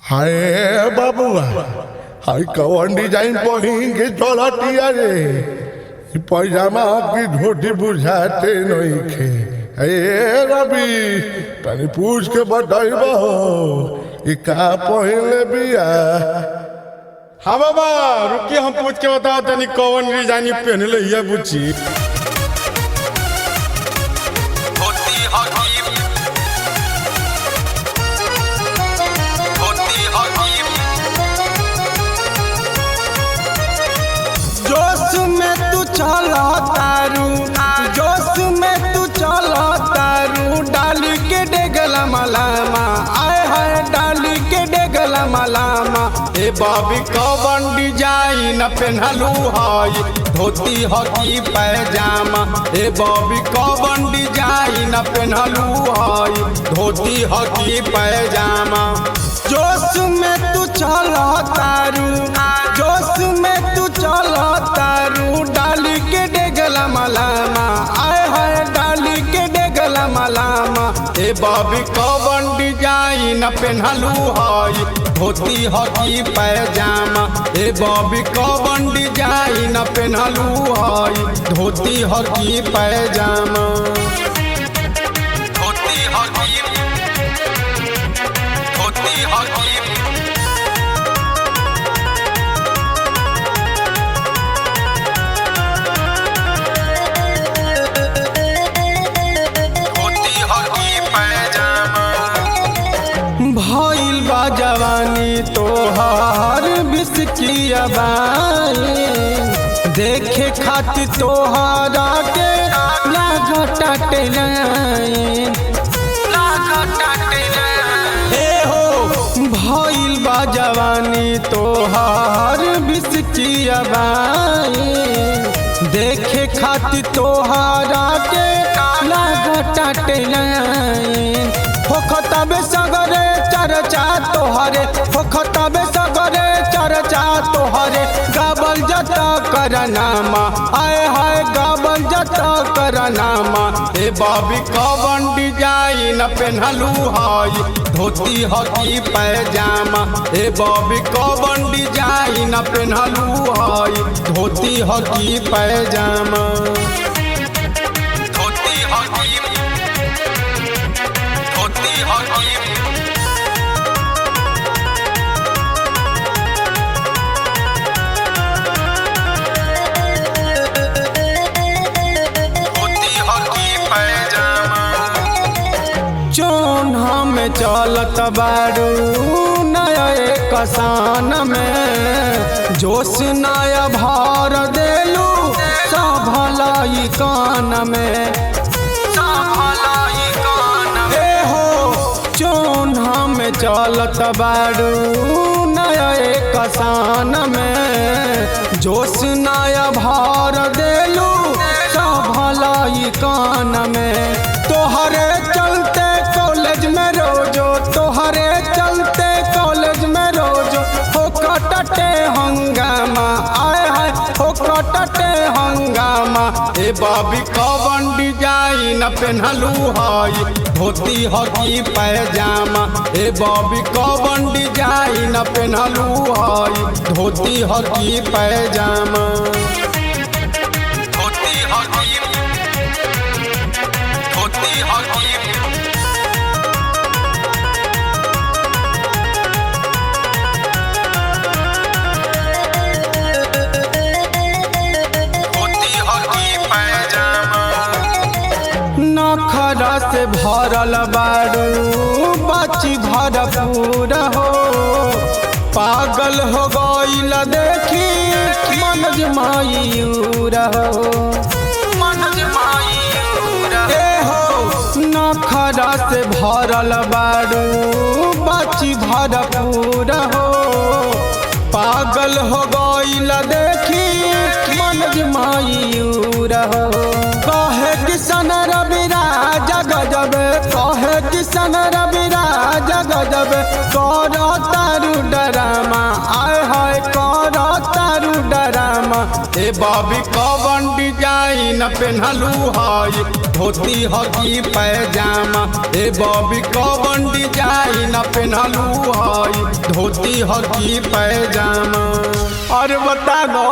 हाय बाबुआ हाय कौन डिजाइन पहिंगे चलतिया रे पैजामा की धोती बुझाते नहीं खे। ए रवि तनी पूछ के बताइबा हो ई का पहले बिया। हाँ बाबा रुकिए हम पूछ के बताओ तनी कौन डिजाइन पहनले हिया बुच्ची। जोश में तू चला तारू जोश में तू चला तारू डाली के डेगला मलामा आए हाय डाली के डेगला मलामा। ए बाबी कौन डिजाइन पहनलू हाय धोती हकी पैजामा। ए बाबी कौन डिजाइन पहनलू हाय धोती हकी पैजामा। जोश में तू चला तारू जोश में तू चला तारू डाली के डेगला मलामा आए हाय डाली के डेगला मलामा। ए बाबी कौन डिजाइन पहनलू हाय धोती हकी पैजामा। ए बाबी कौन डिजाइन पहनलू हाय धोती हकी पैजामा। धोती हकी धोती हकी भइल बा जवानी तोहार बिस्की अबाई देखे खातिर तोहारा के लागता टेलाइन हे हो भइल बा जवानी तोहार बिस्की अबाई देखे खातिर तोहारा के लागता टेलाइन। होखतबे सगरे चर्चा तोहरे होखतबे सगरे चर्चा तोहरे गाबल जता करनामा आए हाय गाबल जता करनामा। ए बाबी कौन डिजाइन पहनलू हाय धोती हकी पैजामा। ए बाबी कौन डिजाइन पहनलू हाय धोती हकी पैजामा। धोती हकी चोन हम चलत बारू नया कसान में जोश नया भार देलू सभलाई कान में चोन हम चलत बारू नया कसान में जोश नया भार देलू सभलाई कान में। तोहरे चलते कॉलेज में रोजो तोहरे चलते कॉलेज में रोजो होकटे हंगामा आए हाय होकटे हंगामा। ए बाबी कौन डिजाइन पहनलू हाय धोती हकी पैजामा। ए बाबी कौन डिजाइन पहनलू हाय धोती हकी पैजामा। धोती हकी धोती हकी नखरा से भरल बारू बची भरपूर हो पागल हो गईल देखी मनज मायूर हो नखरा से भरल बारू बची भरपूर हो पागल हो गईल देखी मनज मायूर हो। कहे किशन रविराज गजब कहे किशन रविराज गजब कर तारू डरामा आय हाय कर तारू डरामा। ए ए बॉबी कौन डिजाइन पेन्हलू है धोती हकी पैजामा ए बॉबी कौन डिजाइन पेन्हलू है धोती हकी पैजामा अरे बता दो